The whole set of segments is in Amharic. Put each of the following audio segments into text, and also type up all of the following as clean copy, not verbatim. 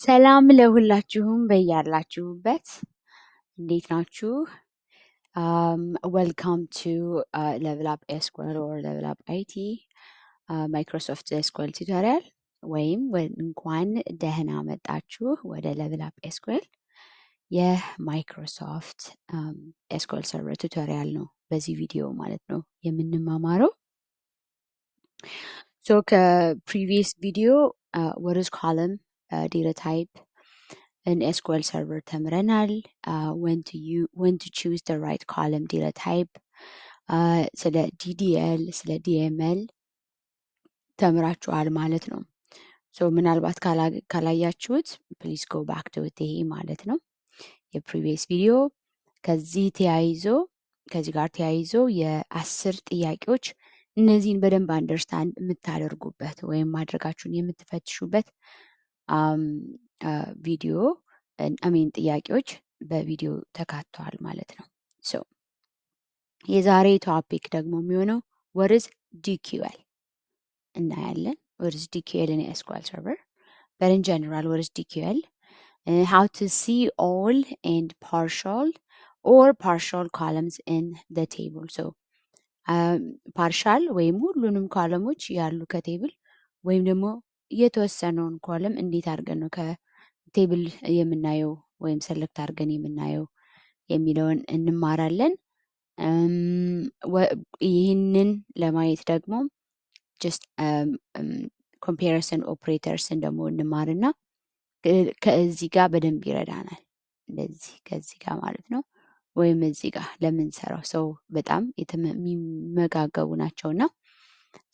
ሰላም ለሁላችሁም በያላችሁበት እንዴት ናችሁ? Welcome to Level Up SQL or Level Up IT Microsoft SQL tutorial ወይም እንኳን ደህና መጣችሁ ወደ Level Up SQL የማይክሮሶፍት SQL Server tutorial ነው በዚህ ቪዲዮ ማለት ነው የምንማማረው። So previous video what is column data type in SQL Server ተምረናል። when to choose the right column data type ስለ DDL ስለ DML ተምራችኋል ማለት ነው። ሶ ምናልባት ካላያችሁት ፕሊዝ ጎ ባክ ቱ ኢት ይሄ ማለት ነው የፕሪቪየስ ቪዲዮ። ከዚህ ጋር ተያይዞ የ10 ጥያቄዎች እነዚህን በደንብ አንደርስታንድ የምታደርጉበት ወይም ማድረጋችሁን የምትፈትሹበት ቪዲዮ አሚን ጥያቄዎች በቪዲዮ ተካተዋል ማለት ነው። ሶ የዛሬ ቶፒክ ደግሞ የሚሆነው what is DQL እናያለን። what is DQL in SQL Server but in general what is DQL how to see all and partial columns in the table so ፓርሻል ወይም ሁሉንም ኮለሞች ያሉ ከቴብል ወይም ደግሞ የተወሰነውን ኮለም እንዴት አድርገን ነው ከቴብል የምናየው ወይም ሰለክት አድርገን የምናየው የሚለውን እንማራለን። ይህንን ለማየት ደግሞ ጀስት ኮምፓሪሰን ኦፕሬተርስን ደግሞ እንማርና ከዚህ ጋር በደንብ ይረዳናል። እንደዚህ ከዚህ ጋር ማለት ነው ወይም እዚህ ጋር ለምንሰራው ሰው በጣም የሚመጋገቡ ናቸውና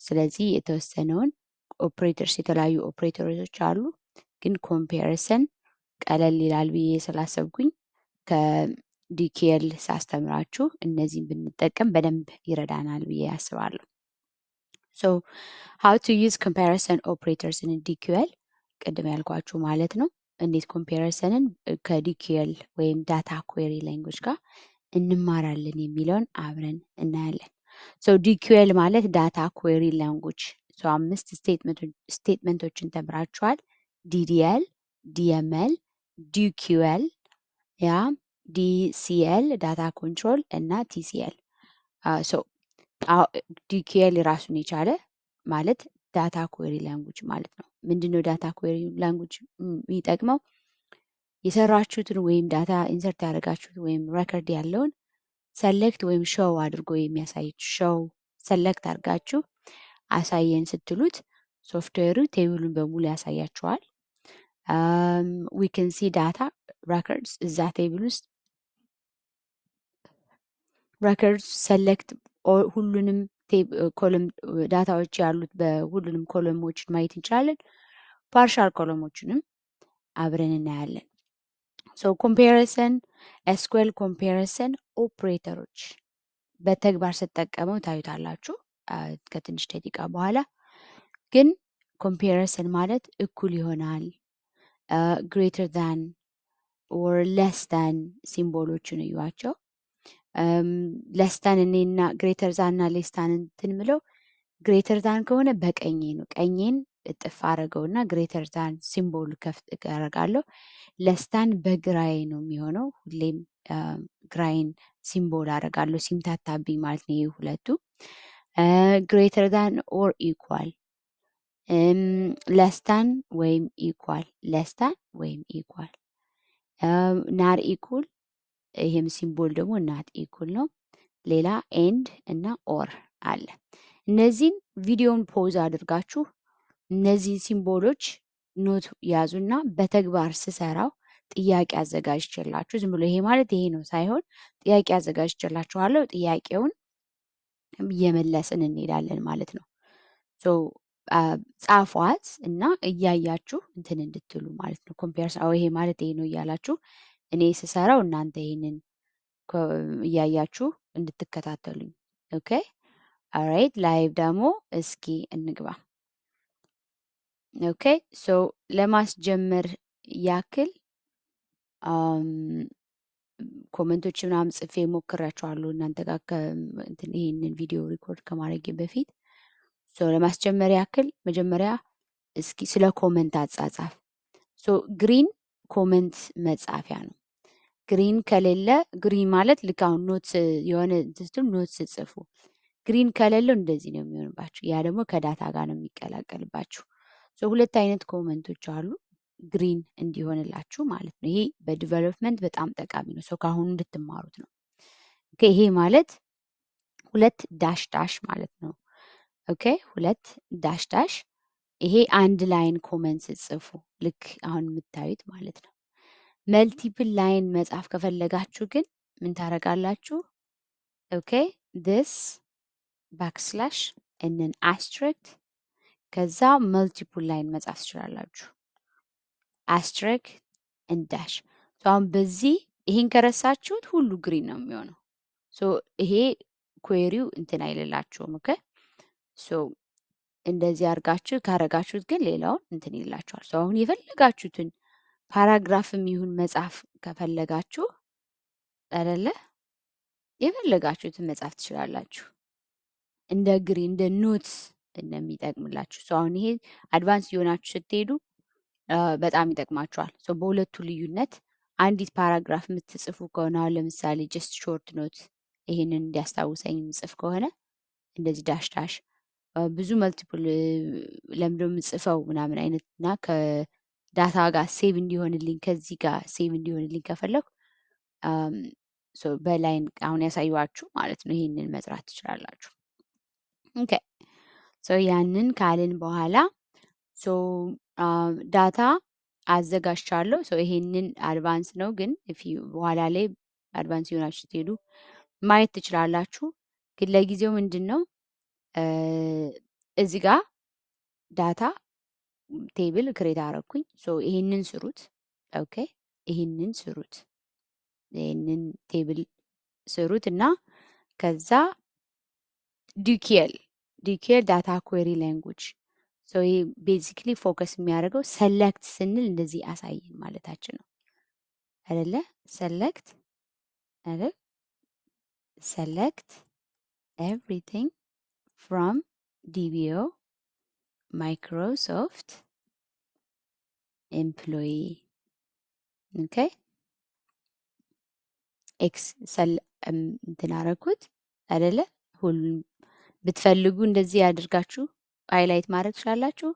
ስለዚህ የተወሰነውን ኦፕሬተርስ የተለያዩ ኦፕሬተሮች አሉ ግን ኮምፓሪሰን ቀለል ይላል ብዬ ስላሰብኩኝ ከዲኬል ሳስተምራችሁ እነዚህን ብንጠቀም በደንብ ይረዳናል ብዬ አስባለሁ። so how to use comparison operators in DQL ቅድም ያልኳችሁ ማለት ነው እንዴት ኮምፓሪሰንን ከዲኬል ወይም ዳታ ኩዌሪ ላንጉዌጅ ጋር እንማራለን የሚለውን አብረን እናያለን። ሶ ዲኪዩኤል ማለት ዳታ ኩዌሪ ላንጉዌጅ ሶ 5 ስቴትመንቶችን ተምራችኋል። ዲዲኤል፣ ዲኤምኤል፣ ዲኪዩኤል ያ ዲሲኤል ዳታ ኮንትሮል እና ቲሲኤል ሶ ዲኪዩኤል ራሱን የቻለ ማለት ዳታ ኩዌሪ ላንጉዌጅ ማለት ነው። ምንድነው ዳታ ኩዌሪ ላንጉዌጅ የሚጠቅመው? የሰራችሁትን ወይም ዳታ ኢንሰርት ያደረጋችሁት ወይም ሬከርድ ያለውን ሰሌክት ወይም ሾው አድርጎ የሚያሳያችሁ ሾው ሰሌክት አድርጋችሁ አሳየን ስትሉት ሶፍትዌሩ ቴብሉን በሙሉ ያሳያችኋል። ዊ ካን ሲ ዳታ ሬከርድስ እዛ ቴብል ውስጥ ሬከርድስ ሰሌክት ሁሉንም ኮለም ዳታዎች ያሉት በሁሉንም ኮለሞችን ማየት እንችላለን። ፓርሻል ኮለሞችንም አብረን እናያለን። ሶ ኮምፓሪሰን ኤስኩኤል ኮምፓሪሰን ኦፕሬተሮች በተግባር ስትጠቀመው ታዩታላችሁ ከትንሽ ደቂቃ በኋላ። ግን ኮምፓሪሰን ማለት እኩል ይሆናል፣ ግሬተር ዛን ኦር ለስ ዛን ሲምቦሎችን እዩዋቸው። ለስታን እኔና ግሬተር ዛን እና ሌስታን እንትን ምለው ግሬተር ዛን ከሆነ በቀኜ ነው ቀኜን እጥፍ አረገውና ግሬተር ዛን ሲምቦል ከፍት አረጋለሁ። ለስታን በግራዬ ነው የሚሆነው ሁሌም ግራይን ሲምቦል አረጋለሁ ሲምታታብኝ ማለት ነው። ይሄ ሁለቱ ግሬተር ዛን ኦር ኢኳል ለስታን ወይም ኢኳል ለስታን ወይም ኢኳል ናት ኢኩል ይሄም ሲምቦል ደግሞ ናት ኢኩል ነው። ሌላ ኤንድ እና ኦር አለ። እነዚህን ቪዲዮን ፖዝ አድርጋችሁ እነዚህን ሲምቦሎች ኖት ያዙና በተግባር ስሰራው ጥያቄ አዘጋጅቼላችሁ ዝም ብሎ ይሄ ማለት ይሄ ነው ሳይሆን ጥያቄ አዘጋጅቼላችኋለሁ። ጥያቄውን እየመለስን እንሄዳለን ማለት ነው። ሶ ጻፏት እና እያያችሁ እንትን እንድትሉ ማለት ነው። ኮምፓሪሰን ይሄ ማለት ይሄ ነው እያላችሁ እኔ ስሰራው እናንተ ይሄንን እያያችሁ እንድትከታተሉኝ። ኦኬ ኦልራይት ላይቭ ደግሞ እስኪ እንግባ። ኦኬ ሶ ለማስጀመር ያክል ኮመንቶች ምናምን ጽፌ ሞክራቸዋለሁ እናንተ ጋር ይሄንን ቪዲዮ ሪኮርድ ከማድረጌ በፊት። ሶ ለማስጀመር ያክል መጀመሪያ እስኪ ስለ ኮመንት አጻጻፍ ሶ ግሪን ኮመንት መጻፊያ ነው። ግሪን ከሌለ ግሪን ማለት ልክ አሁን ኖትስ የሆነ እንትም ኖትስ ጽፉ ግሪን ከሌለው እንደዚህ ነው የሚሆንባችሁ። ያ ደግሞ ከዳታ ጋር ነው የሚቀላቀልባችሁ። ሶ ሁለት አይነት ኮመንቶች አሉ ግሪን እንዲሆንላችሁ ማለት ነው። ይሄ በዲቨሎፕመንት በጣም ጠቃሚ ነው። ሶ ከአሁኑ እንድትማሩት ነው። ኦኬ ይሄ ማለት ሁለት ዳሽ ዳሽ ማለት ነው። ኦኬ ሁለት ዳሽ ዳሽ ይሄ አንድ ላይን ኮመንት ጽፉ ልክ አሁን የምታዩት ማለት ነው። መልቲፕል ላይን መጻፍ ከፈለጋችሁ ግን ምን ታደርጋላችሁ? ኦኬ this ባክስላሽ and አስትሪክ ከዛ መልቲፕል ላይን መጻፍ ትችላላችሁ። አስትሪክ and ዳሽ አሁን በዚህ ይሄን ከረሳችሁት ሁሉ ግሪን ነው የሚሆነው። ሶ ይሄ ኩዌሪው እንትን አይልላችሁም። ኦኬ ሶ እንደዚህ አድርጋችሁ ካረጋችሁት ግን ሌላውን እንትን ይላችኋል። ሶ አሁን የፈለጋችሁትን ፓራግራፍም ይሁን መጻፍ ከፈለጋችሁ አይደለ የፈለጋችሁትን መጻፍ ትችላላችሁ። እንደ ግሪን እንደ ኖትስ እንደሚጠቅምላችሁ። ሶ አሁን ይሄ አድቫንስ የሆናችሁ ስትሄዱ በጣም ይጠቅማችኋል። ሶ በሁለቱ ልዩነት አንዲት ፓራግራፍ የምትጽፉ ከሆነ አሁን ለምሳሌ ጀስት ሾርት ኖት ይሄንን እንዲያስታውሰኝ የምጽፍ ከሆነ እንደዚህ ዳሽ ዳሽ ብዙ መልቲፕል ለምዶ የምጽፈው ምናምን አይነት እና ከዳታ ጋር ሴቭ እንዲሆንልኝ ከዚህ ጋር ሴቭ እንዲሆንልኝ ከፈለኩ በላይን አሁን ያሳየኋችሁ ማለት ነው። ይሄንን መጥራት ትችላላችሁ። ኦኬ ሶ ያንን ካልን በኋላ ሶ ዳታ አዘጋጅቻለሁ። ሶ ይሄንን አድቫንስ ነው ግን በኋላ ላይ አድቫንስ የሆናችሁ ስትሄዱ ማየት ትችላላችሁ። ግን ለጊዜው ምንድን ነው እዚህ ጋር ዳታ ቴብል ክሬት አረኩኝ። ሶ ይሄንን ስሩት። ኦኬ ይሄንን ስሩት። ይሄንን ቴብል ስሩት እና ከዛ ዲኪኤል ዳታ ኩዌሪ ላንጉጅ ሶ ይሄ ቤዚክሊ ፎከስ የሚያደርገው ሰለክት ስንል እንደዚህ አሳየን ማለታችን ነው አይደለ? ሰለክት አይደል? ሰለክት ኤቭሪቲንግ ፍሮም ዲቢኦ ማይክሮሶፍት ኤምፕሎይ ኦኬ ኤክስ እንትን አደረኩት አይደለ? ሁሉም ብትፈልጉ እንደዚህ አድርጋችሁ ሃይላይት ማድረግ ትችላላችሁ።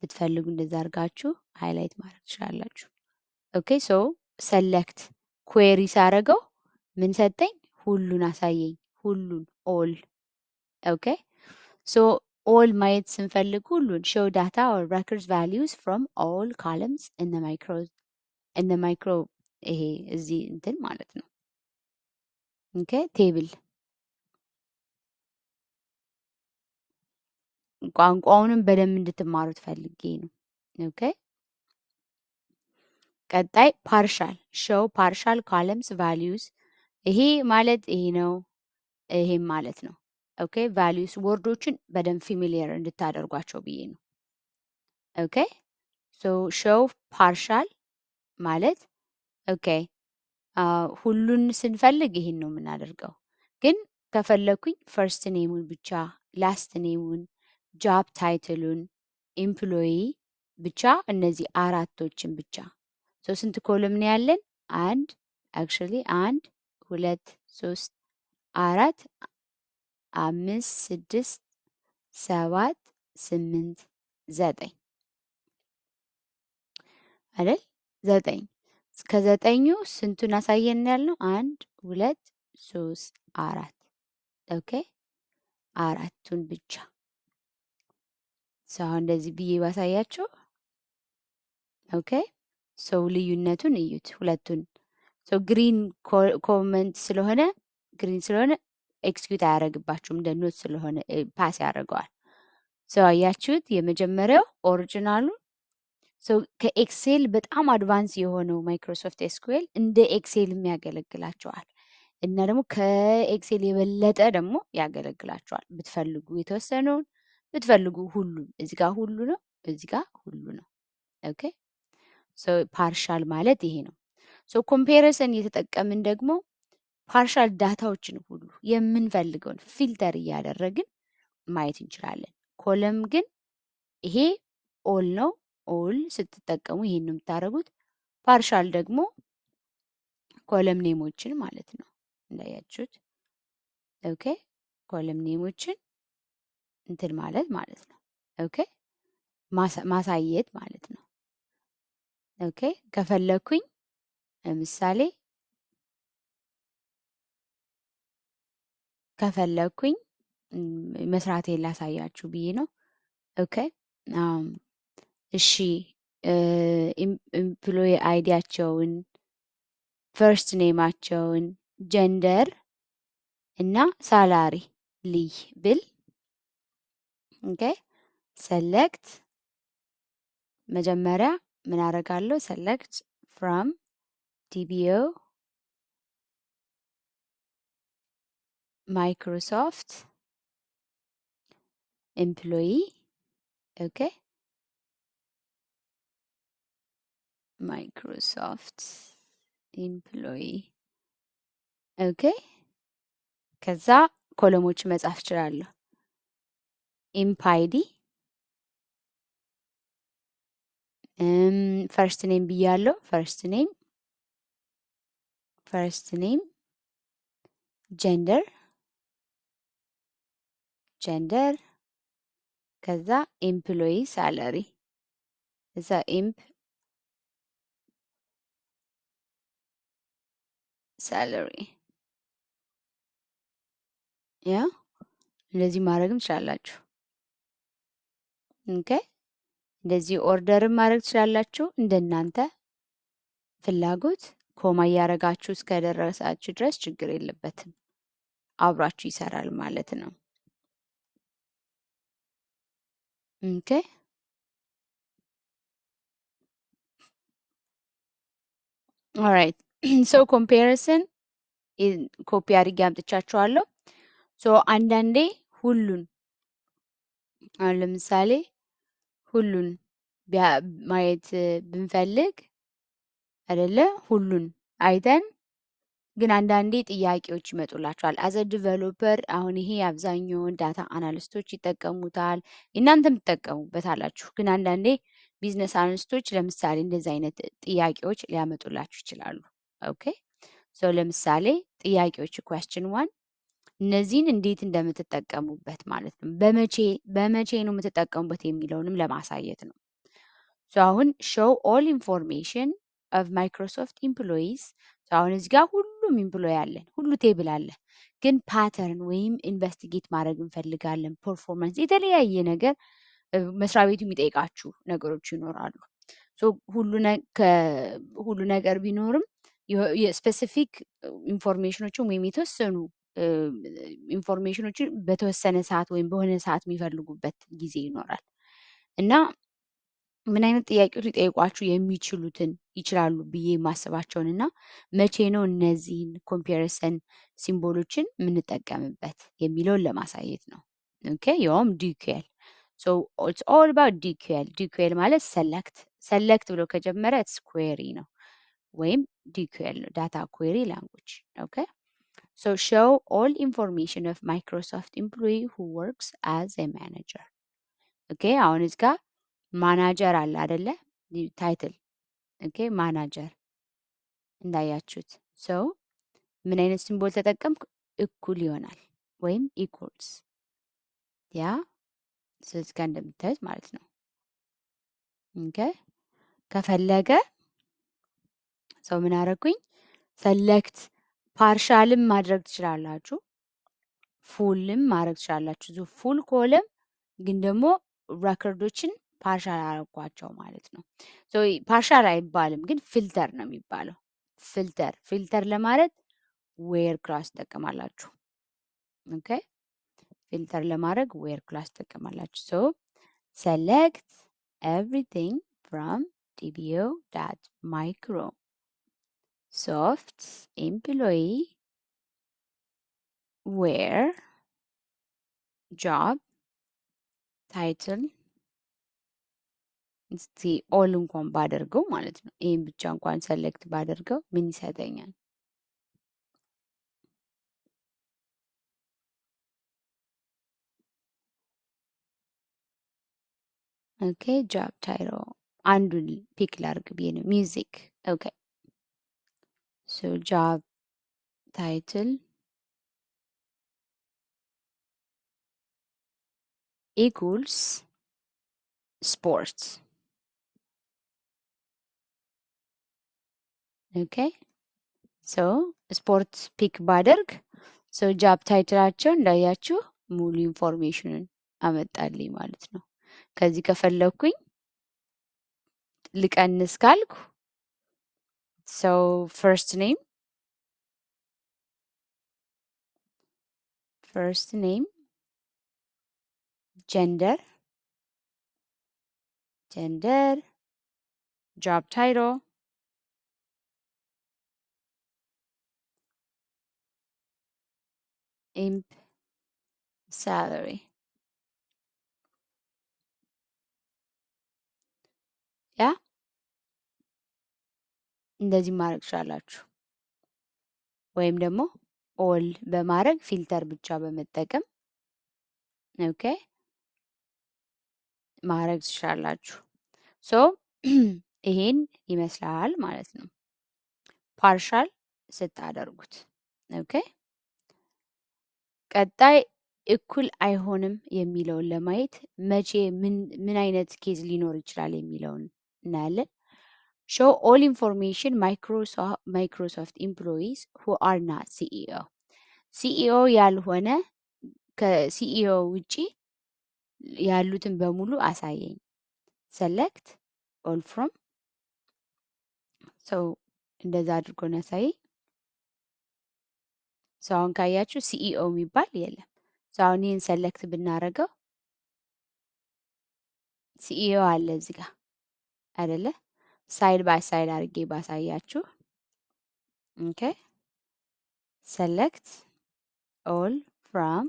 ብትፈልጉ እንደዛ አድርጋችሁ ሃይላይት ማድረግ ትችላላችሁ። ኦኬ ሶ ሰለክት ኩዌሪ ሳረገው ምን ሰጠኝ? ሁሉን አሳየኝ። ሁሉን ኦል። ኦኬ ሶ ኦል ማየት ስንፈልግ ሁሉን ሾው ዳታ ኦር ሬኮርድስ ቫሊዩስ ፍሮም ኦል ኮለምስ እነ ማይክሮ ይሄ እዚህ እንትን ማለት ነው። ኦኬ ቴብል ቋንቋውንም በደንብ እንድትማሩት ፈልጌ ነው። ኦኬ ቀጣይ ፓርሻል ሾው ፓርሻል ኮለምስ ቫሊዩስ ይሄ ማለት ይሄ ነው፣ ይሄም ማለት ነው። ኦኬ ቫሊዩስ ወርዶችን በደንብ ፊሚሊየር እንድታደርጓቸው ብዬ ነው። ኦኬ ሶ ሾው ፓርሻል ማለት ኦኬ ሁሉን ስንፈልግ ይሄን ነው የምናደርገው። ግን ከፈለኩኝ ፈርስት ኔሙን ብቻ ላስት ኔሙን ጆብ ታይትሉን ኤምፕሎይ ብቻ እነዚህ አራቶችን ብቻ ስንት ኮለም ነው ያለን? አንድ አክቹዋሊ 1 2 3 4 5 6 7 8 9 አይደል? 9 ከዘጠኙ ስንቱን አሳየን ያልነው? 1 2 3 4 ኦኬ አራቱን ብቻ ሰው እንደዚህ ብዬ ባሳያችሁ ኦኬ ሰው ልዩነቱን እዩት ሁለቱን ሰው ግሪን ኮመንት ስለሆነ ኤክስኪዩት አያደርግባችሁም እንደ ኖት ስለሆነ ፓስ ያደርገዋል። ሰው አያችሁት የመጀመሪያው ኦሪጂናሉ ሰው ከኤክሴል በጣም አድቫንስ የሆነው ማይክሮሶፍት ኤስኩኤል እንደ ኤክሴል የሚያገለግላቸዋል እና ደግሞ ከኤክሴል የበለጠ ደግሞ ያገለግላቸዋል። ብትፈልጉ የተወሰነውን ብትፈልጉ ሁሉም እዚህ ጋር ሁሉ ነው፣ እዚህ ጋር ሁሉ ነው። ኦኬ ሶ ፓርሻል ማለት ይሄ ነው። ሶ ኮምፓሪሰን እየተጠቀምን ደግሞ ፓርሻል ዳታዎችን ሁሉ የምንፈልገውን ፊልተር እያደረግን ማየት እንችላለን። ኮለም ግን ይሄ ኦል ነው፣ ኦል ስትጠቀሙ ይሄን ነው የምታደርጉት። ፓርሻል ደግሞ ኮለም ኔሞችን ማለት ነው እንዳያችሁት። ኦኬ ኮለም ኔሞችን እንትን ማለት ነው። ኦኬ ማሳየት ማለት ነው። ኦኬ ከፈለኩኝ ለምሳሌ ከፈለኩኝ መስራቴን ላሳያችሁ ብዬ ነው። ኦኬ እሺ ኤምፕሎይ አይዲያቸውን፣ ፈርስት ኔማቸውን፣ ጀንደር እና ሳላሪ ልይ ብል ኦኬ ሰሌክት መጀመሪያ ምን አደርጋለሁ? ሰሌክት ፍሮም ዲቢኦ ማይክሮሶፍት ኤምፕሎይ ኦኬ ማይክሮሶፍት ኤምፕሎይ ኦኬ ከዛ ኮለሞች መጻፍ እችላለሁ። ኢምፕ አይዲ ፈርስት ኔም ብያለሁ። ፈርስት ኔም ጀንደር ከዛ ኤምፕሎይ ሳለሪ እዛ ኢምፕ ሳለሪ ያ እንደዚህ ማድረግም ትችላላችሁ። ኦኬ እንደዚህ ኦርደርም ማድረግ ትችላላችሁ እንደናንተ ፍላጎት። ኮማ እያደረጋችሁ እስከደረሳችሁ ድረስ ችግር የለበትም፣ አብራችሁ ይሰራል ማለት ነው። ኦኬ ኦራይት ሶ ኮምፓሪሰን ኮፒ አድርጌ አምጥቻችኋለሁ። ሶ አንዳንዴ ሁሉን አሁን ለምሳሌ ሁሉን ማየት ብንፈልግ አይደለ ሁሉን አይተን ግን አንዳንዴ ጥያቄዎች ይመጡላችኋል። አዘ ዲቨሎፐር አሁን ይሄ አብዛኛውን ዳታ አናሊስቶች ይጠቀሙታል፣ እናንተም ትጠቀሙበታላችሁ። ግን አንዳንዴ ቢዝነስ አናሊስቶች ለምሳሌ እንደዚህ አይነት ጥያቄዎች ሊያመጡላችሁ ይችላሉ። ኦኬ ሶ ለምሳሌ ጥያቄዎች ኩዌስችን ዋን እነዚህን እንዴት እንደምትጠቀሙበት ማለት ነው። በመቼ ነው የምትጠቀሙበት የሚለውንም ለማሳየት ነው። ሶ አሁን ሾው ኦል ኢንፎርሜሽን ኦፍ ማይክሮሶፍት ኢምፕሎይስ አሁን እዚህ ጋር ሁሉም ኢምፕሎይ አለን፣ ሁሉ ቴብል አለ። ግን ፓተርን ወይም ኢንቨስቲጌት ማድረግ እንፈልጋለን፣ ፐርፎርማንስ፣ የተለያየ ነገር መስሪያ ቤቱ የሚጠይቃችሁ ነገሮች ይኖራሉ። ሶ ሁሉ ነገር ቢኖርም የስፔሲፊክ ኢንፎርሜሽኖችን ወይም የተወሰኑ ኢንፎርሜሽኖችን በተወሰነ ሰዓት ወይም በሆነ ሰዓት የሚፈልጉበት ጊዜ ይኖራል እና ምን አይነት ጥያቄዎች ሊጠይቋችሁ የሚችሉትን ይችላሉ ብዬ የማስባቸውን እና መቼ ነው እነዚህን ኮምፓሪሰን ሲምቦሎችን የምንጠቀምበት የሚለውን ለማሳየት ነው። ኦኬ ያውም ዲኩኤል ሶ ኢትስ ኦል አባውት ዲኩኤል። ዲኩኤል ማለት ሰለክት ብሎ ከጀመረ ኢትስ ኩዌሪ ነው ወይም ዲኩኤል ነው፣ ዳታ ኩዌሪ ላንጉጅ። ኦኬ ሶ ሾው ኦል ኢንፎርሜሽን ኦፍ ማይክሮሶፍት ኤምፕሎይ ሁ ወርክስ አዝ ኤ ማኔጀር። ኦኬ አሁን እዚህ ጋር ማናጀር አለ አይደለ? ታይትል ኦኬ ማናጀር እንዳያችሁት ሰው ምን አይነት ሲምቦል ተጠቀምኩ? እኩል ይሆናል ወይም ኢኩልስ ያ ስለዚህ ጋር እንደምታዩት ማለት ነው። ኦኬ ከፈለገ ሰው ምን አደረኩኝ? ሰለክት ፓርሻልም ማድረግ ትችላላችሁ፣ ፉልም ማድረግ ትችላላችሁ። ፉል ኮለም ግን ደግሞ ሬኮርዶችን ፓርሻል አረኳቸው ማለት ነው። ፓርሻል አይባልም ግን ፊልተር ነው የሚባለው። ፊልተር ለማለት ዌር ክላስ ትጠቀማላችሁ። ኦኬ ፊልተር ለማድረግ ዌር ክላስ ትጠቀማላችሁ። ሶ ሰሌክት ኤቭሪቲንግ ፍሮም ዲቢኦ ዳት ማይክሮሶፍት ኤምፕሎይ ዌር ጆብ ታይትል እስቲ ኦል እንኳን ባደርገው ማለት ነው። ይሄን ብቻ እንኳን ሰሌክት ባደርገው ምን ይሰጠኛል? ኦኬ ጆብ ታይትል አንዱን ፒክ ላድርግ ብዬ ነው። ሚውዚክ ኦኬ። ሶ ጆብ ታይትል ኢኩልስ ስፖርት ኦኬ። ሶ ስፖርት ፒክ ባደርግ ሶ ጃብ ታይትላቸው እንዳያችሁ ሙሉ ኢንፎርሜሽኑን አመጣልኝ ማለት ነው። ከዚህ ከፈለኩኝ ልቀንስ ካልኩ ሶ ፈርስት ኔም ጀንደር ጆብ ታይትል ኢምፕ ሳላሪ ያ እንደዚህ ማድረግ ትችላላችሁ። ወይም ደግሞ ኦል በማድረግ ፊልተር ብቻ በመጠቀም ኦኬ ማድረግ ትችላላችሁ። ሶ ይሄን ይመስላል ማለት ነው ፓርሻል ስታደርጉት። ኦኬ ቀጣይ እኩል አይሆንም የሚለውን ለማየት መቼ ምን አይነት ኬዝ ሊኖር ይችላል የሚለውን እናያለን። show all information Microsoft employees who are not CEO ሲኢኦ ያልሆነ ከሲኢኦ ውጪ ያሉትን በሙሉ አሳየኝ። select all from so እንደዛ አድርጎ ነው ያሳየኝ። ሰው አሁን ካያችሁ ሲኢኦ የሚባል የለም። ሰው አሁን ይህን ሰለክት ብናደርገው ሲኢኦ አለ እዚህ ጋር አይደለ? ሳይድ ባይ ሳይድ አድርጌ ባሳያችሁ ኦኬ select all from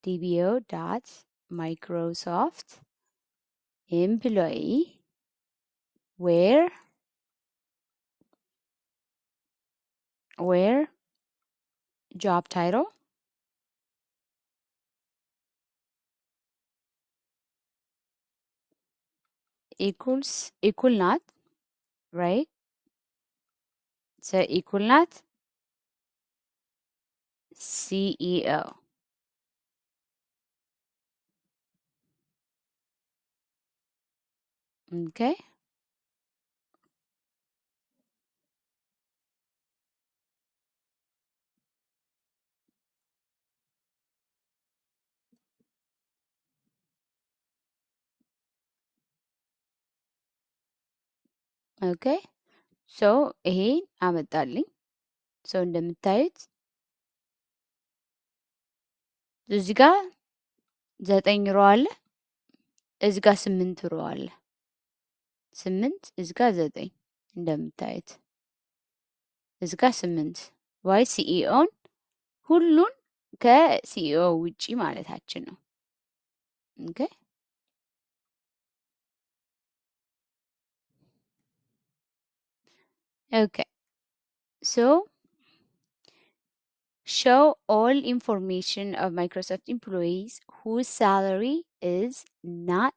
dbo dot microsoft employee where job title equal not right so equal not CEO okay ኦኬ ሶ ይሄን አመጣልኝ። ሶ እንደምታዩት እዚህ ጋር 9 ሮ አለ፣ እዚህ ጋር 8 ሮ አለ። 8 እዚህ ጋር 9 እንደምታዩት እዚህ ጋር 8 ዋይ ሲኢኦን ሁሉን ከሲኢኦ ውጪ ማለታችን ነው። ኦኬ ኦኬ ሶ show all information of Microsoft employees whose salary is not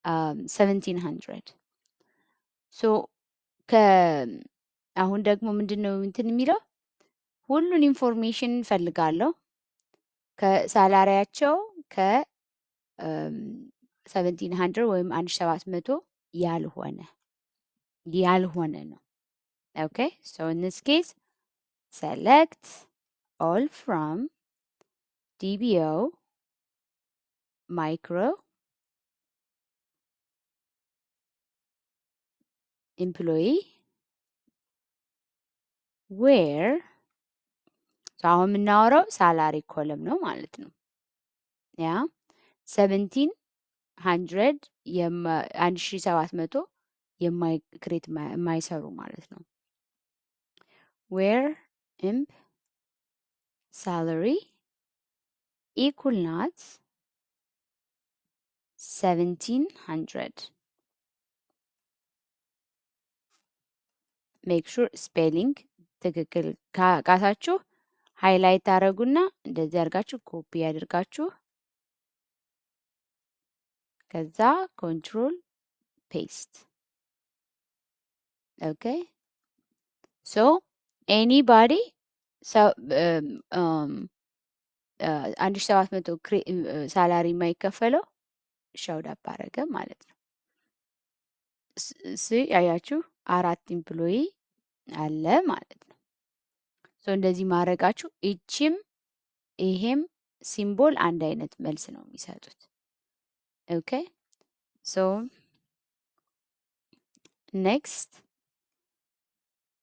1700 ሶ አሁን ደግሞ ምንድነው እንትን የሚለው ሁሉን ኢንፎርሜሽን እንፈልጋለሁ ከሳላሪያቸው ከ1700 ወይም 1700 ያልሆነ ነው። ኦኬ ሶ in this case select all from DBO micro employee where አሁን የምናወራው ሳላሪ ኮለም ነው ማለት ነው። ያ 1700 1700 ክሬት የማይሰሩ ማለት ነው። where imp salary equal not 1700 ሜክ ሹር ስፔሊንግ ትክክል ካቃታችሁ ሃይላይት አደረጉና እንደዚህ አድርጋችሁ ኮፒ አድርጋችሁ ከዛ ኮንትሮል ፔስት። ኦኬ ሶ ኤኒባዲ 1700 ሳላሪ የማይከፈለው ሻውድ አፕ አደረገ ማለት ነው። ያያችሁ 4 ኢምፕሎይ አለ ማለት ነው። ሶ እንደዚህ ማድረጋችሁ እቺም ይሄም ሲምቦል አንድ አይነት መልስ ነው የሚሰጡት። ኦኬ ሶ ኔክስት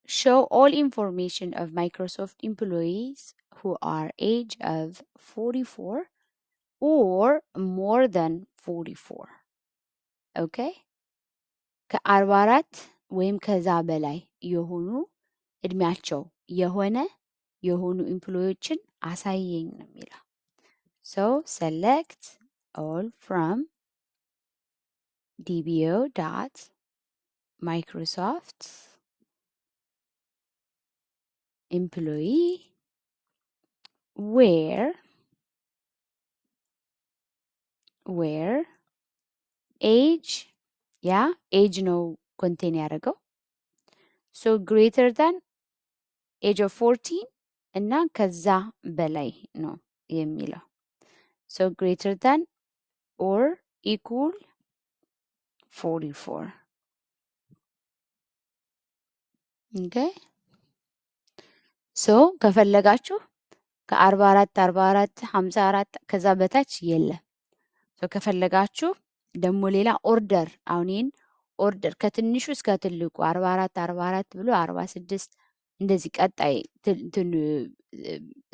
show all information of Microsoft employees who are age of 44 or more than 44. Okay? ከ44 ወይም ከዛ በላይ የሆኑ እድሜያቸው የሆኑ ኢምፕሎዮችን አሳየኝ ነው የሚለው። So select all from dbo.microsoft employee where age age ነው ኮንቴን ያደረገው ሶ ግሬተር ዳን ኤጅ ኦፍ 14 እና ከዛ በላይ ነው የሚለው ሶ ግሬተር ዳን ኦር ኢኩል 44 ኦኬ ሶ ከፈለጋችሁ ከ44 44 54 ከዛ በታች የለም ሶ ከፈለጋችሁ ደግሞ ሌላ ኦርደር አሁን ኦርደር ከትንሹ እስከ ትልቁ 44 44 ብሎ 46 እንደዚህ ቀጣይ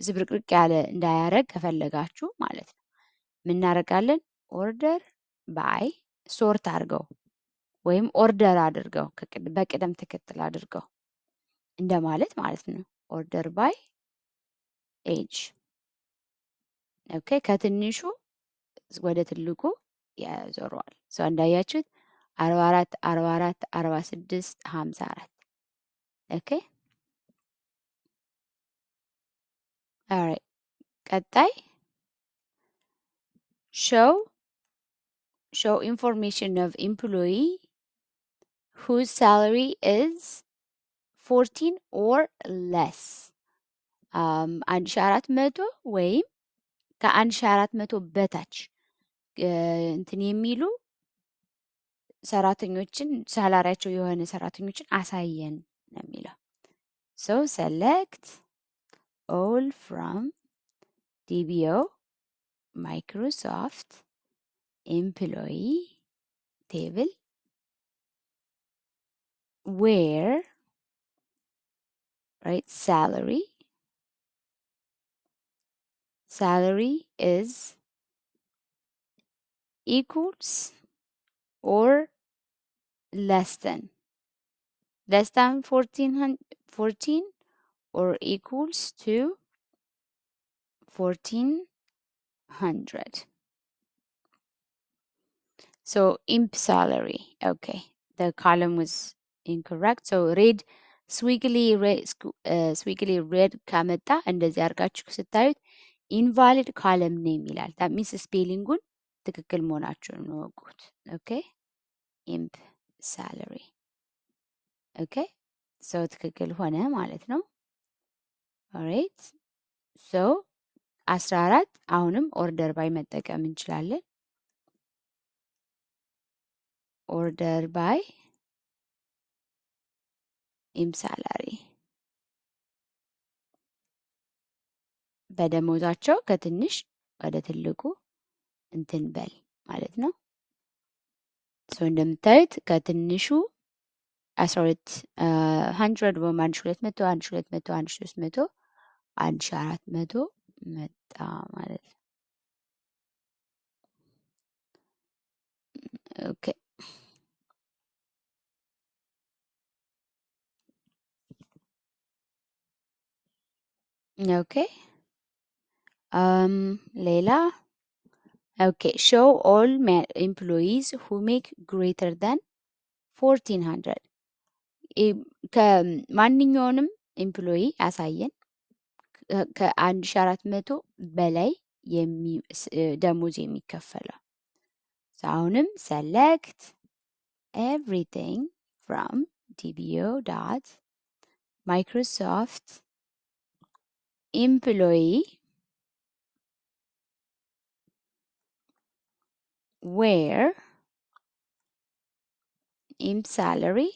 ዝብርቅርቅ ያለ እንዳያረግ ከፈለጋችሁ ማለት ነው ምናረጋለን ኦርደር ባይ ሶርት አድርገው ወይም ኦርደር አድርገው በቅደም ተከተል አድርገው እንደማለት ማለት ነው ኦርደር ባይ ኤጅ ኦኬ ከትንሹ ወደ ትልቁ ያዞረዋል ሶ እንዳያችሁት 44 44 46 54 ኦኬ ኦልራይት ቀጣይ show information of employee whose salary is 14 or less 1400 ወይም ከ1400 በታች እንትን የሚሉ ሰራተኞችን ሳላሪያቸው የሆነ ሰራተኞችን አሳየን ነው የሚለው so select all from DBO Microsoft employee table where right salary is equals or less than 14 or equals to 1400 so imp salary okay the column was incorrect so red squiggly red ካመጣ እንደዚህ አድርጋችሁ ስታዩት invalid column name ይላል that means ስፔሊንጉን ትክክል መሆናችሁን ወቁት ኦኬ imp salary ኦኬ ሶ ትክክል ሆነ ማለት ነው ኦልራይት ሶ 14 አሁንም ኦርደር ባይ መጠቀም እንችላለን ኦርደር ባይ imp salary በደሞዛቸው ከትንሽ ወደ ትልቁ እንትን በል ማለት ነው ሶ እንደምታዩት ከትንሹ 12 100 ወይም 1200 1200 1300 1400 መጣ ማለት ነው ኦኬ ኦኬ ሌላ okay show all employees who make greater than 1400 ከማንኛውንም ኤምፕሎይ አሳየን ከ1400 በላይ ደሞዝ የሚከፈለው አሁንም select everything from dbo dot microsoft employee where imp salary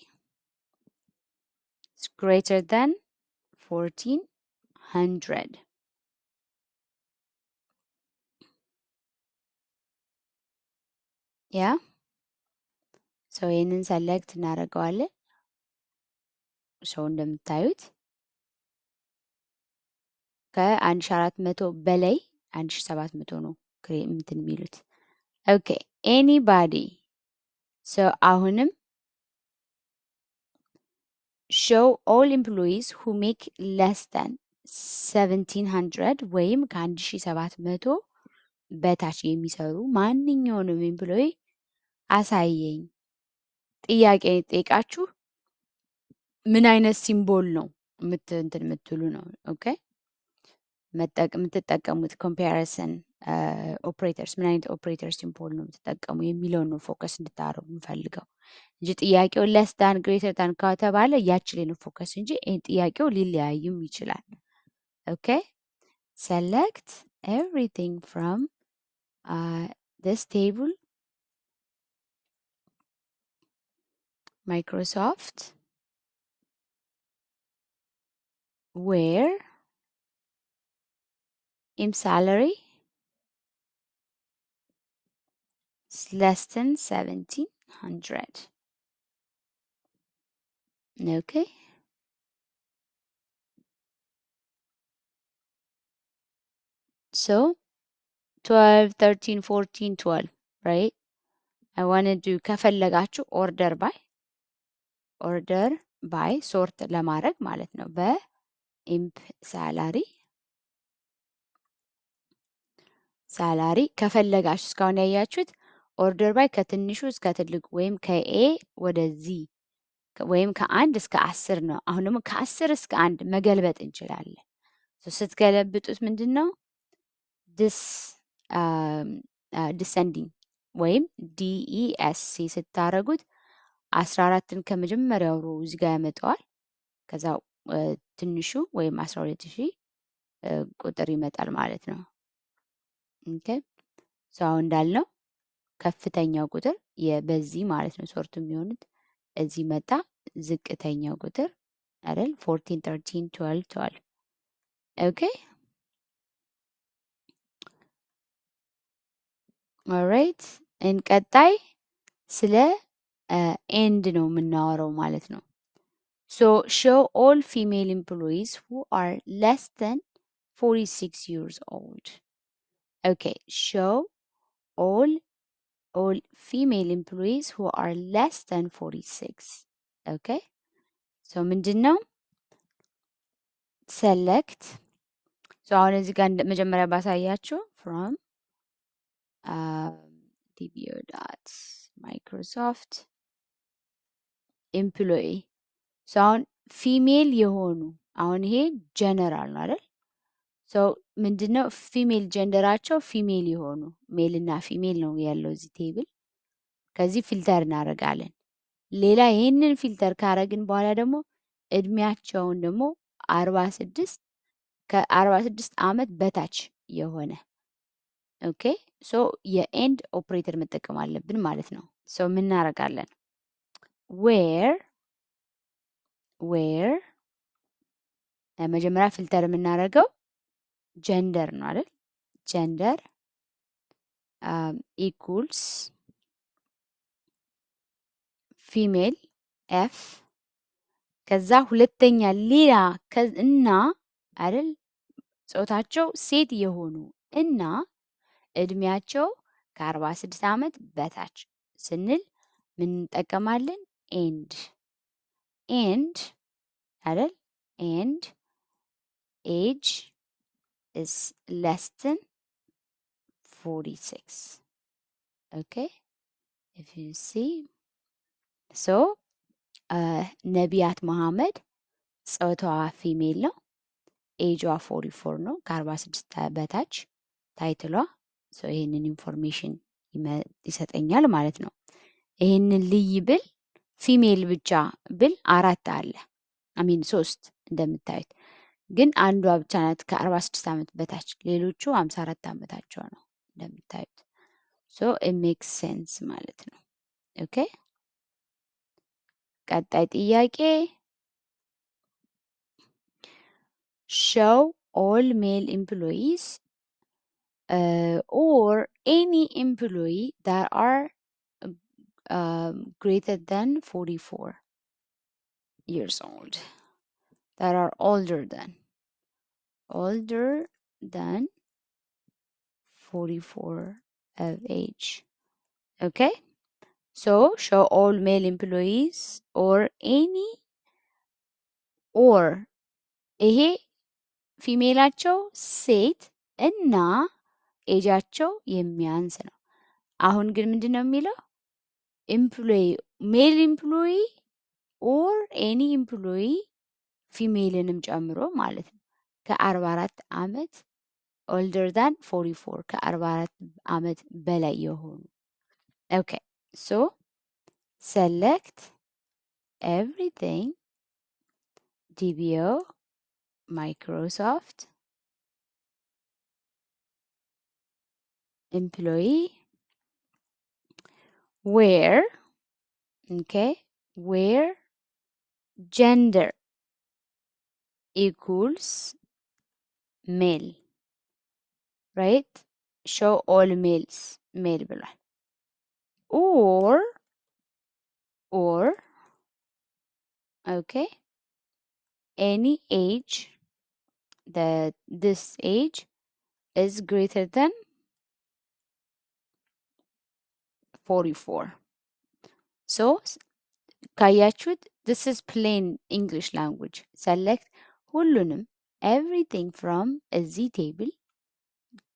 is greater than 1400. ያ ይህንን ሰሌክት እናደርገዋለን። እንደምታዩት ከ1400 በላይ 1700 ነው እንትን የሚሉት። ኦኬ ኤኒባዲ አሁንም show all employees who make less than 1700 ወይም ከ1700 በታች የሚሰሩ ማንኛውንም ኤምፕሎይ አሳየኝ። ጥያቄ ጠይቃችሁ ምን አይነት ሲምቦል ነው እንትን የምትሉ ነው። ኦኬ የምትጠቀሙት ኮምፓሪሰን ኦፕሬተርስ ምን አይነት ኦፕሬተር ሲምቦል ነው የምትጠቀሙ የሚለውን ነው ፎከስ እንድታደርጉ የምፈልገው እንጂ ጥያቄው ለስ ዳን ግሬተር ዳን ከተባለ ያቺ ላይ ነው ፎከስ እንጂ ጥያቄው ሊለያይም ይችላል። ኦኬ select everything from this table Microsoft where in salary is less than 1700. Okay. So 12, 13, 14, 12, right? I want to do ከፈለጋችሁ order by sort ለማድረግ ማለት ነው። በኢምፕ ሳላሪ ከፈለጋችሁ እስካሁን ያያችሁት ኦርደር ባይ ከትንሹ እስከ ትልቁ ወይም ከኤ ወደ ዚ ወይም ከ1 እስከ 10 ነው። አሁን ደግሞ ከ10 እስከ 1 መገልበጥ እንችላለን። ስትገለብጡት ምንድነው ዲሰንዲንግ ወይም ዲኢኤስሲ ስታረጉት 14ን ከመጀመሪያው ሮ እዚህ ጋር ያመጣዋል። ከዛ ትንሹ ወይም 12000 ቁጥር ይመጣል ማለት ነው። ኦኬ አሁን እንዳልነው ከፍተኛው ቁጥር በዚህ ማለት ነው ሶርቱ የሚሆኑት እዚህ መጣ። ዝቅተኛው ቁጥር አይደል 14 13 12 12 ኦኬ ኦልራይት እንቀጣይ ስለ ኤንድ ነው የምናወራው ማለት ነው። so show all female employees who are less than 46 years old. okay show all female employees who are less than 46. okay so ምንድነው select አሁን እዚህ ጋር መጀመሪያ ባሳያችሁ from dbo.microsoft employee አሁን ፊሜል የሆኑ አሁን ይሄ ጀነራል ነው አይደል? ምንድነው ፊሜል ጀንደራቸው ፊሜል የሆኑ ሜል እና ፊሜል ነው ያለው እዚህ ቴብል። ከዚህ ፊልተር እናደርጋለን። ሌላ ይሄንን ፊልተር ካረግን በኋላ ደግሞ እድሜያቸውን ደግሞ 46 ከ46 ዓመት በታች የሆነ ኦኬ የኤንድ ኦፕሬተር መጠቀም አለብን ማለት ነው። ምን እናደርጋለን? ዌር መጀመሪያ ፊልተር የምናደርገው ጀንደር ነው አይደል? ጀንደር ኢኩልስ ፊሜል ኤፍ ከዛ ሁለተኛ ሌላ እና አይደል ጾታቸው ሴት የሆኑ እና እድሜያቸው ከ46 ዓመት በታች ስንል ምን እንጠቀማለን? ኤንድ አይደል? ኤንድ ኤጅ is less than 46. okay if you see ነቢያት መሐመድ ጾታዋ ፊሜል ነው። ኤጇ 44 ነው ከ46 በታች ታይትሏ ይሄንን ኢንፎርሜሽን ይሰጠኛል ማለት ነው። ይሄንን ልይ ብል ፊሜል ብቻ ብል 4 አለ አሚን 3 እንደምታዩት ግን አንዷ ብቻ ናት ከ46 ዓመት በታች ሌሎቹ 54 ዓመታቸው ነው እንደምታዩት። ሶ ኢት ሜክስ ሴንስ ማለት ነው። ኦኬ ቀጣይ ጥያቄ show all male employees or any employee that are greater than 44 years old, that are older than 44 of age. Okay, so show all male employees or any or ይሄ ፊሜላቸው ሴት እና ኤጃቸው የሚያንስ ነው። አሁን ግን ምንድን ነው የሚለው ኤምፕሎይ ሜል ኤምፕሎይ ኦር ኤኒ ኤምፕሎይ ፊሜልንም ጨምሮ ማለት ነው ከ44 ዓመት ኦልደር ዳን 44 ከ44 ዓመት በላይ የሆኑ ኦኬ ሶ select everything DBO Microsoft employee where okay where gender equals male, right? show all males male ብሏል or okay any age that this age is greater than 44. So ካያችሁት this is plain English language. select ሁሉንም everything from እዚህ ቴብል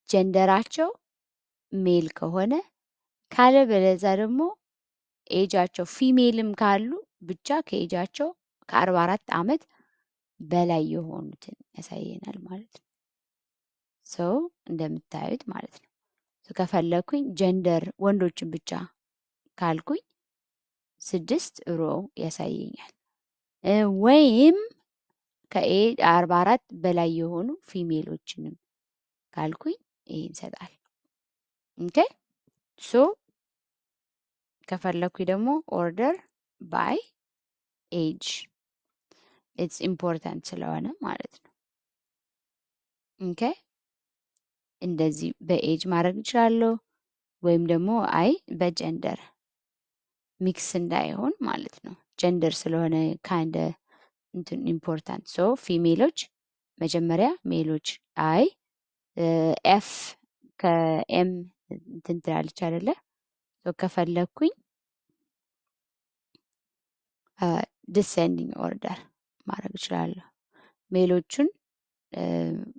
ጀንደራቸው ሜል ከሆነ ካለበለዛ ደግሞ ኤጃቸው ፊሜልም ካሉ ብቻ ከኤጃቸው ከ44 ዓመት በላይ የሆኑትን ያሳየናል ማለት ነው። ሰው እንደምታዩት ማለት ነው። ከፈለኩኝ ጀንደር ወንዶችን ብቻ ካልኩኝ 6 ሮ ያሳየኛል። ወይም ከኤጅ 44 በላይ የሆኑ ፊሜሎችንም ካልኩኝ ይሄ ይሰጣል። ኦኬ ሶ ከፈለኩኝ ደግሞ ኦርደር ባይ ኤጅ ኢትስ ኢምፖርታንት ስለሆነ ማለት ነው። ኦኬ እንደዚህ በኤጅ ማድረግ እችላለሁ ወይም ደግሞ አይ በጀንደር ሚክስ እንዳይሆን ማለት ነው። ጀንደር ስለሆነ ካንደ እንትን ኢምፖርታንት ሶ ፊሜሎች መጀመሪያ ሜሎች አይ ኤፍ ከኤም እንትን ትላለች አይደለ? ከፈለኩኝ ዲሴንዲንግ ኦርደር ማድረግ እችላለሁ ሜሎቹን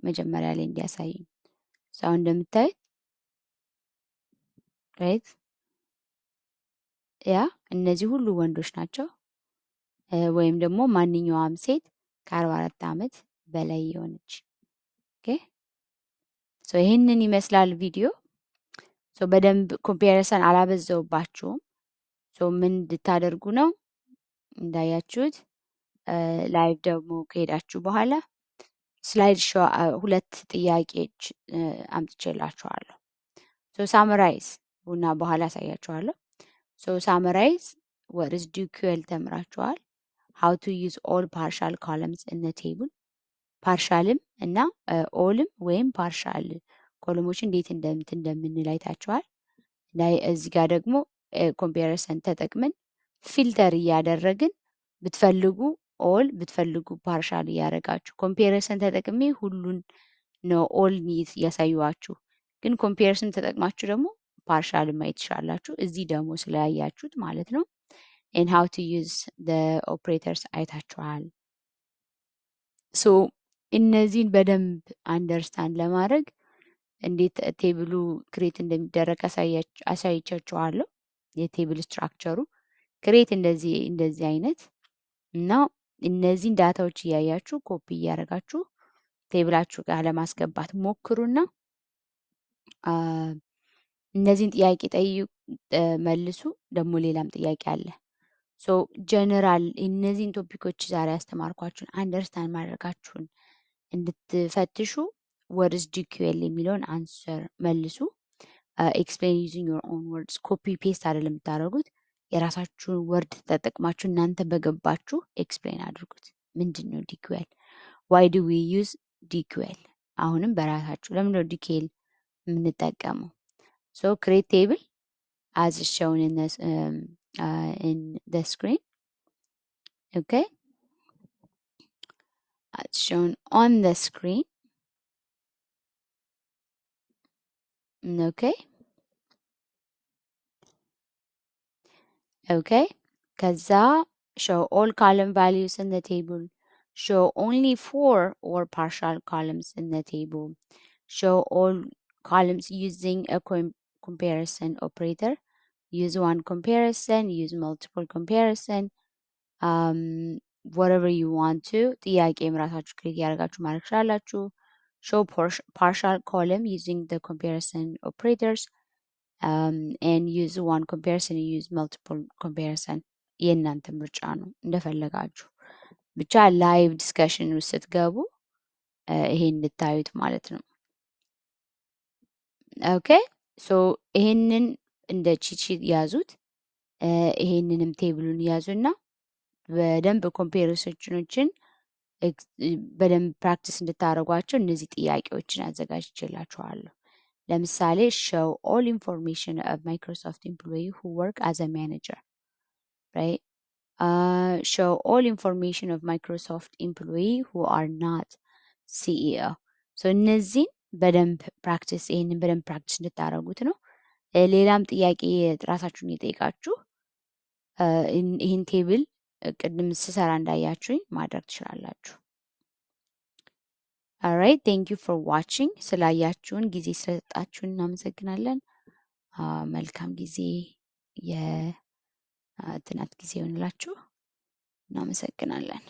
መጀመሪያ ላይ እንዲያሳይኝ። አሁን እንደምታዩት ራይት ያ እነዚህ ሁሉ ወንዶች ናቸው ወይም ደግሞ ማንኛውም ሴት ከ44 ዓመት በላይ የሆነች ኦኬ ሶ ይህንን ይመስላል ቪዲዮ። ሶ በደንብ ኮምፓሪሰን አላበዛውባችሁም። ሶ ምን እንድታደርጉ ነው እንዳያችሁት ላይቭ ደግሞ ከሄዳችሁ በኋላ ስላይድ ሾው 2 ጥያቄዎች አምጥቼላችኋለሁ። ሶ ሳመራይዝ ቡና በኋላ አሳያችኋለሁ። ሶ ሳመራይዝ what is DQL ተምራችኋል። how to use all partial columns in the table ፓርሻልም እና ኦልም ወይም ፓርሻል ኮለሞች እንዴት እንደምንል አይታችኋል። እዚህ ጋር ደግሞ ኮምፓሪሰን ተጠቅመን ፊልተር እያደረግን ብትፈልጉ ኦል ብትፈልጉ ፓርሻል እያደረጋችሁ ኮምፓሪሰን ተጠቅሜ ሁሉን ነው ኦል ኒት እያሳዩዋችሁ። ግን ኮምፓሪሰን ተጠቅማችሁ ደግሞ ፓርሻል ማየት ትችላላችሁ። እዚህ ደግሞ ስለያያችሁት ማለት ነው። and how to use the operators አይታችኋል። ሶ እነዚህን በደንብ አንደርስታንድ ለማድረግ እንዴት ቴብሉ ክሬት እንደሚደረግ አሳይቻችኋለሁ። የቴብል ስትራክቸሩ ክሬት እንደዚህ አይነት እና እነዚህን ዳታዎች እያያችሁ ኮፒ እያደረጋችሁ ቴብላችሁ ጋር ለማስገባት ሞክሩና እነዚህን ጥያቄ መልሱ። ደግሞ ሌላም ጥያቄ አለ። ሶ ጀነራል እነዚህን ቶፒኮች ዛሬ ያስተማርኳችሁን አንደርስታንድ ማድረጋችሁን እንድትፈትሹ ወርስ ዲኪዩኤል የሚለውን አንሰር መልሱ። ኤክስፕሌን ዩዚንግ ዮር ኦን ወርድስ ኮፒ ፔስት አይደለም የምታደርጉት። የራሳችሁን ወርድ ተጠቅማችሁ እናንተ በገባችሁ ኤክስፕሌን አድርጉት። ምንድን ነው ዲኪዩኤል? ዋይ ዱ ዊ ዩዝ ዲኪዩኤል? አሁንም በራሳችሁ ለምንድነው ዲኪዩኤል የምንጠቀመው? ሶ ክሬት ቴብል as shown in the screen. Okay, as shown on the screen. Okay, okay. ከዛ show all column values in the table. Show only 4 or partial columns in the table. Show all columns using a comparison operator. Use one comparison, use multiple comparison. Whatever you want to. ጥያቄም ራሳችሁ ክሬት ያደርጋችሁ ማድረግ ትችላላችሁ። Show partial column using the comparison operators. And use one comparison, use multiple comparison. የእናንተ ምርጫ ነው እንደፈለጋችሁ። ብቻ ላይቭ ዲስከሽን ውስጥ ስትገቡ ይሄን እንድታዩት ማለት ነው። ኦኬ ሶ ይሄንን እንደ ቺት ሺት ያዙት። ይሄንንም ቴብሉን ያዙና በደንብ ኮምፓሪሶኖችን በደንብ ፕራክቲስ እንድታደርጓቸው እነዚህ ጥያቄዎችን አዘጋጅቼላችኋለሁ። ለምሳሌ show all information of Microsoft employee who work as a manager, right? Show all information of Microsoft employee who are not CEO. so እነዚህን በደንብ ፕራክቲስ ይሄንን በደንብ ፕራክቲስ እንድታደርጉት ነው። ሌላም ጥያቄ ራሳችሁን የጠይቃችሁ ይህን ቴብል ቅድም ስሰራ እንዳያችሁኝ ማድረግ ትችላላችሁ። alright, thank you for watching. ስላያችሁን ጊዜ ስለሰጣችሁን እናመሰግናለን። መልካም ጊዜ የጥናት ጊዜ ይሆንላችሁ። እናመሰግናለን።